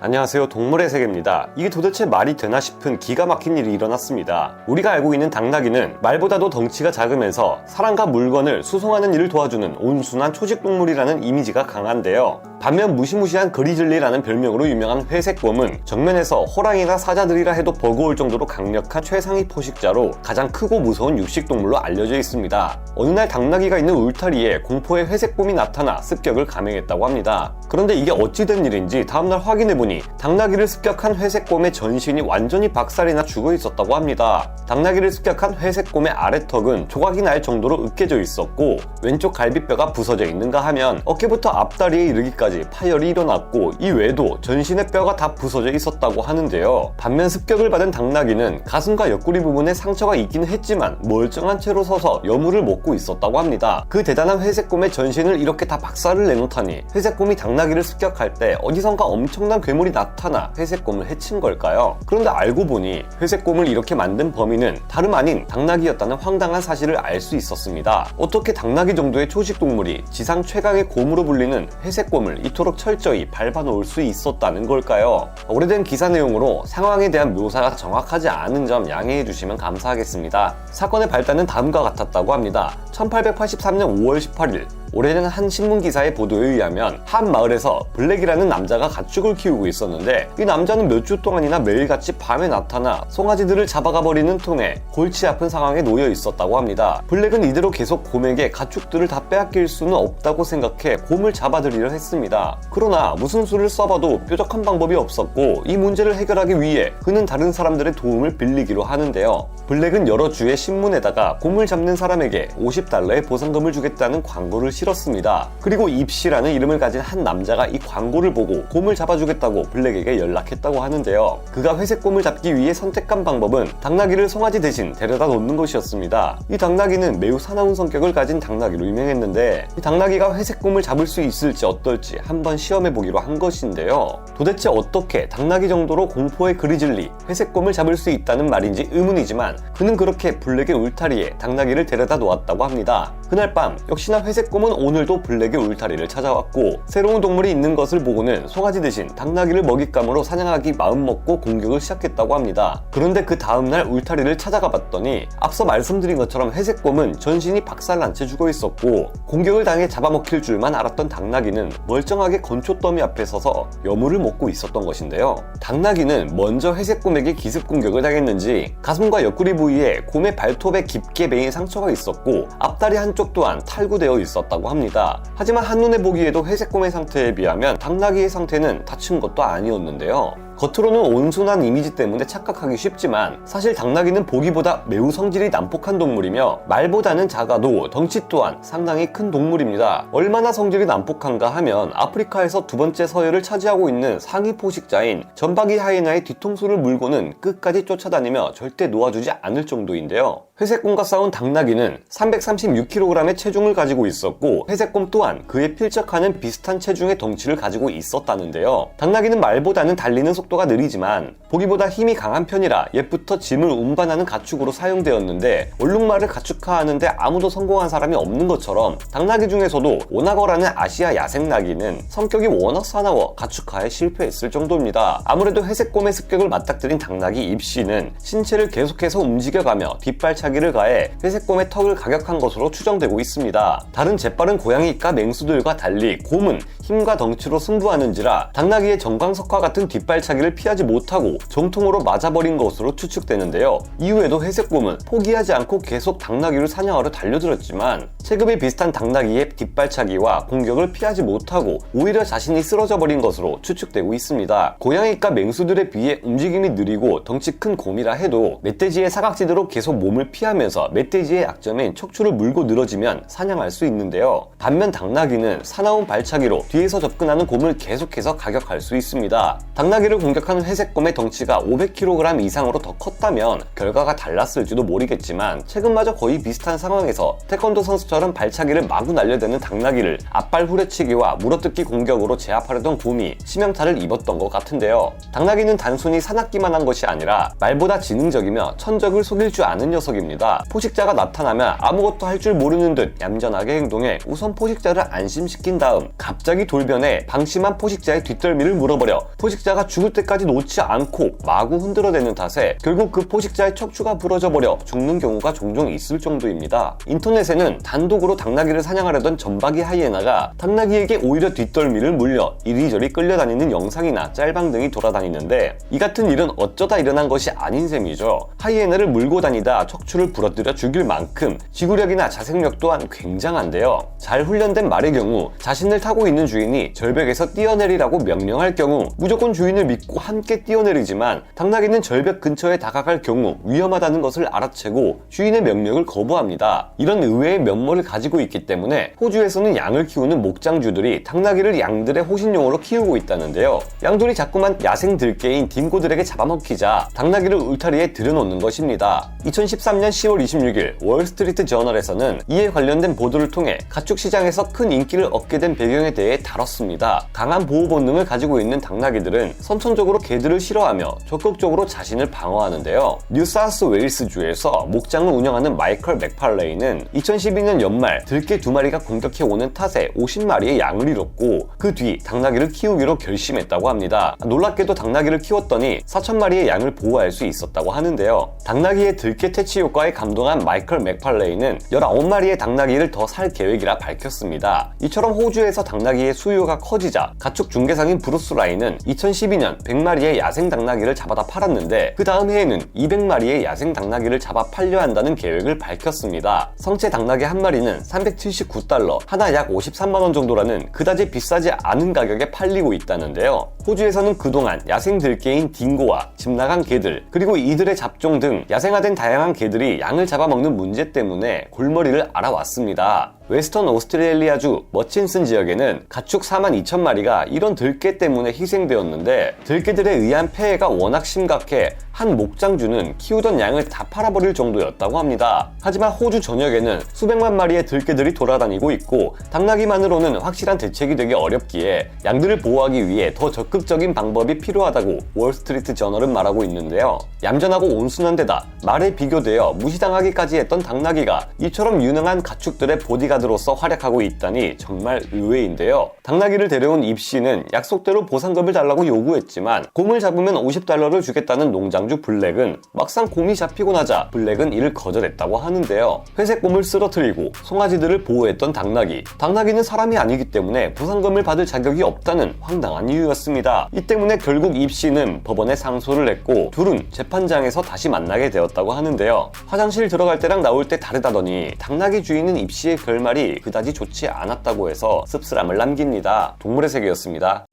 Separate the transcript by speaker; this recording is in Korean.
Speaker 1: 안녕하세요, 동물의 세계입니다. 이게 도대체 말이 되나 싶은 기가 막힌 일이 일어났습니다. 우리가 알고 있는 당나귀는 말보다도 덩치가 작으면서 사람과 물건을 수송하는 일을 도와주는 온순한 초식동물이라는 이미지가 강한데요. 반면 무시무시한 그리즐리라는 별명으로 유명한 회색곰은 정면에서 호랑이나 사자들이라 해도 버거울 정도로 강력한 최상위 포식자로 가장 크고 무서운 육식동물로 알려져 있습니다. 어느 날 당나귀가 있는 울타리에 공포의 회색곰이 나타나 습격을 감행했다고 합니다. 그런데 이게 어찌된 일인지 다음날 확인해보니 당나귀를 습격한 회색곰의 전신이 완전히 박살이 나 죽어 있었다고 합니다. 당나귀를 습격한 회색곰의 아래턱은 조각이 날 정도로 으깨져 있었고 왼쪽 갈비뼈가 부서져 있는가 하면 어깨부터 앞다리에 이르기까지 파열이 일어났고 이 외에도 전신의 뼈가 다 부서져 있었다고 하는데요. 반면 습격을 받은 당나귀는 가슴과 옆구리 부분에 상처가 있기는 했지만 멀쩡한 채로 서서 여물을 먹고 있었다고 합니다. 그 대단한 회색곰의 전신을 이렇게 다 박살을 내놓다니 회색곰이 당나귀를 습격할 때 어디선가 엄청난 괴물이 나타나 회색곰을 해친 걸까요? 그런데 알고 보니 회색곰을 이렇게 만든 범인은 다름 아닌 당나귀였다는 황당한 사실을 알 수 있었습니다. 어떻게 당나귀 정도의 초식동물이 지상 최강의 곰으로 불리는 회색곰을 이토록 철저히 밟아놓을 수 있었다는 걸까요? 오래된 기사 내용으로 상황에 대한 묘사가 정확하지 않은 점 양해해 주시면 감사하겠습니다. 사건의 발단은 다음과 같았다고 합니다. 1883년 5월 18일 오래된 한 신문기사의 보도에 의하면 한 마을에서 블랙이라는 남자가 가축을 키우고 있었는데 이 남자는 몇 주 동안이나 매일같이 밤에 나타나 송아지들을 잡아가 버리는 통에 골치 아픈 상황에 놓여 있었다고 합니다. 블랙은 이대로 계속 곰에게 가축들을 다 빼앗길 수는 없다고 생각해 곰을 잡아들이려 했습니다. 그러나 무슨 수를 써봐도 뾰족한 방법이 없었고 이 문제를 해결하기 위해 그는 다른 사람들의 도움을 빌리기로 하는데요. 블랙은 여러 주의 신문에다가 곰을 잡는 사람에게 $50의 보상금을 주겠다는 광고를 실었습니다. 그리고 입시라는 이름을 가진 한 남자가 이 광고를 보고 곰을 잡아주겠다고 블랙에게 연락했다고 하는데요. 그가 회색곰을 잡기 위해 선택한 방법은 당나귀를 송아지 대신 데려다 놓는 것이었습니다. 이 당나귀는 매우 사나운 성격을 가진 당나귀로 유명했는데 이 당나귀가 회색곰을 잡을 수 있을지 어떨지 한번 시험해보기로 한 것인데요. 도대체 어떻게 당나귀 정도로 공포의 그리즐리 회색곰을 잡을 수 있다는 말인지 의문이지만 그는 그렇게 블랙의 울타리에 당나귀를 데려다 놓았다고 합니다. 그날 밤 역시나 회색곰은 오늘도 블랙의 울타리를 찾아왔고 새로운 동물이 있는 것을 보고는 송아지 대신 당나귀를 먹잇감으로 사냥하기 마음먹고 공격을 시작했다고 합니다. 그런데 그 다음날 울타리를 찾아가 봤더니 앞서 말씀드린 것처럼 회색곰은 전신이 박살난 채 죽어 있었고 공격을 당해 잡아먹힐 줄만 알았던 당나귀는 멀쩡하게 건초더미 앞에 서서 여물을 먹고 있었던 것인데요. 당나귀는 먼저 회색곰에게 기습 공격을 당했는지 가슴과 옆구리 부위에 곰의 발톱에 깊게 베인 상처가 있었고 앞다리 한쪽 또한 탈구되어 있었다고 합니다. 하지만 한눈에 보기에도 회색곰의 상태에 비하면 당나귀의 상태는 다친 것도 아니었는데요. 겉으로는 온순한 이미지 때문에 착각하기 쉽지만 사실 당나귀는 보기보다 매우 성질이 난폭한 동물이며 말보다는 작아도 덩치 또한 상당히 큰 동물입니다. 얼마나 성질이 난폭한가 하면 아프리카에서 두 번째 서열을 차지하고 있는 상위 포식자인 점박이 하이에나의 뒤통수를 물고는 끝까지 쫓아다니며 절대 놓아주지 않을 정도인데요. 회색곰과 싸운 당나귀는 336kg의 체중을 가지고 있었고 회색곰 또한 그에 필적하는 비슷한 체중의 덩치를 가지고 있었다는데요. 당나귀는 말보다는 달리는 속도가 느리지만 보기보다 힘이 강한 편이라 옛부터 짐을 운반하는 가축으로 사용되었는데 얼룩말을 가축화하는데 아무도 성공한 사람이 없는 것처럼 당나귀 중에서도 오나거라는 아시아 야생나귀는 성격이 워낙 사나워 가축화에 실패했을 정도입니다. 아무래도 회색곰의 습격을 맞닥뜨린 당나귀 입씨는 신체를 계속해서 움직여가며 뒷발차기를 가해 회색곰의 턱을 가격한 것으로 추정되고 있습니다. 다른 재빠른 고양이과 맹수들과 달리 곰은 힘과 덩치로 승부하는지라 당나귀의 정광석화 같은 뒷발차기를 피하지 못하고 정통으로 맞아버린 것으로 추측되는데요. 이후에도 회색곰은 포기하지 않고 계속 당나귀를 사냥하러 달려들었지만 체급이 비슷한 당나귀의 뒷발차기와 공격을 피하지 못하고 오히려 자신이 쓰러져 버린 것으로 추측되고 있습니다. 고양이과 맹수들에 비해 움직임이 느리고 덩치 큰 곰이라 해도 멧돼지의 사각지대로 계속 몸을 피하면서 멧돼지의 약점인 척추를 물고 늘어지면 사냥할 수 있는데요. 반면 당나귀는 사나운 발차기로 뒤에서 접근하는 곰을 계속해서 가격할 수 있습니다. 당나귀를 공격하는 회색곰의 덩치가 500kg 이상으로 더 컸다면 결과가 달랐을지도 모르겠지만 최근마저 거의 비슷한 상황에서 태권도 선수처럼 발차기를 마구 날려대는 당나귀를 앞발 후려치기와 물어뜯기 공격으로 제압하려던 곰이 치명타를 입었던 것 같은데요. 당나귀는 단순히 사납기만 한 것이 아니라 말보다 지능적이며 천적을 속일 줄 아는 녀석입니다. 있었습니다. 포식자가 나타나면 아무것도 할 줄 모르는 듯 얌전하게 행동해 우선 포식자를 안심시킨 다음 갑자기 돌변해 방심한 포식자의 뒷덜미를 물어버려 포식자가 죽을 때까지 놓지 않고 마구 흔들어대는 탓에 결국 그 포식자의 척추가 부러져 버려 죽는 경우가 종종 있을 정도입니다. 인터넷에는 단독으로 당나귀를 사냥하려던 점박이 하이에나가 당나귀에게 오히려 뒷덜미를 물려 이리저리 끌려다니는 영상이나 짤방 등이 돌아다니는데 이 같은 일은 어쩌다 일어난 것이 아닌 셈이죠. 하이에나를 물고 다니다 척추를 부러뜨려 죽일 만큼 지구력이나 자생력 또한 굉장한데요. 잘 훈련된 말의 경우 자신을 타고 있는 주인이 절벽에서 뛰어내리라고 명령할 경우 무조건 주인을 믿고 함께 뛰어내리지만 당나귀는 절벽 근처에 다가갈 경우 위험하다는 것을 알아채고 주인의 명령을 거부합니다. 이런 의외의 면모를 가지고 있기 때문에 호주에서는 양을 키우는 목장주들이 당나귀를 양들의 호신용으로 키우고 있다는데요. 양들이 자꾸만 야생 들개인 딩고들에게 잡아먹히자 당나귀를 울타리에 들여놓는 것입니다. 2013년 10월 26일 월스트리트 저널에서는 이에 관련된 보도를 통해 가축 시장에서 큰 인기를 얻게 된 배경에 대해 다뤘습니다. 강한 보호 본능을 가지고 있는 당나귀들은 선천적으로 개들을 싫어하며 적극적으로 자신을 방어하는데요. 뉴사우스 웨일스주에서 목장을 운영하는 마이클 맥팔레이는 2012년 연말 들개 2마리가 공격해오는 탓에 50마리의 양을 잃었고 그 뒤 당나귀를 키우기로 결심했다고 합니다. 놀랍게도 당나귀를 키웠더니 4,000마리의 양을 보호할 수 있었다고 하는데요. 당나귀의 들개 퇴치 효과에 감동한 마이클 맥팔레이는 19마리의 당나귀를 더 살 계획이라 밝혔습니다. 이처럼 호주에서 당나귀의 수요가 커지자 가축 중개상인 브루스 라인은 2012년 100마리의 야생 당나귀를 잡아다 팔았는데 그 다음 해에는 200마리의 야생 당나귀를 잡아 팔려 한다는 계획을 밝혔습니다. 성체 당나귀 한 마리는 379달러, 하나 약 53만원 정도라는 그다지 비싸지 않은 가격에 팔리고 있다는데요. 호주에서는 그동안 야생 들개인 딩고와 집 나간 개들, 그리고 이들의 잡종 등 야생화된 다양한 개들이 양을 잡아먹는 문제 때문에 골머리를 앓아왔습니다. 웨스턴 오스트레일리아주 머친슨 지역에는 가축 42,000마리가 이런 들개 때문에 희생되었는데 들개들에 의한 폐해가 워낙 심각해 한 목장주는 키우던 양을 다 팔아버릴 정도였다고 합니다. 하지만 호주 전역에는 수백만 마리의 들개들이 돌아다니고 있고 당나귀만으로는 확실한 대책이 되기 어렵기에 양들을 보호하기 위해 더 적극적인 방법이 필요하다고 월스트리트 저널은 말하고 있는데요. 얌전하고 온순한 데다 말에 비교되어 무시당하기까지 했던 당나귀가 이처럼 유능한 가축들의 보디가드로서 활약하고 있다니 정말 의외인데요. 당나귀를 데려온 입씨는 약속대로 보상금을 달라고 요구했지만 곰을 잡으면 $50를 주겠다는 농장주 블랙은 막상 곰이 잡히고 나자 블랙은 이를 거절했다고 하는데요. 회색 곰을 쓰러뜨리고 송아지들을 보호했던 당나귀는 사람이 아니기 때문에 보상금을 받을 자격이 없다는 황당한 이유였습니다. 이 때문에 결국 입씨는 법원에 상소를 했고 둘은 재판장에서 다시 만나게 되었다고 하는데요. 화장실 들어갈 때랑 나올 때 다르다더니 당나귀 주인은 입씨의 결말이 그다지 좋지 않았다고 해서 씁쓸함을 남깁니다. 동물의 세계였습니다.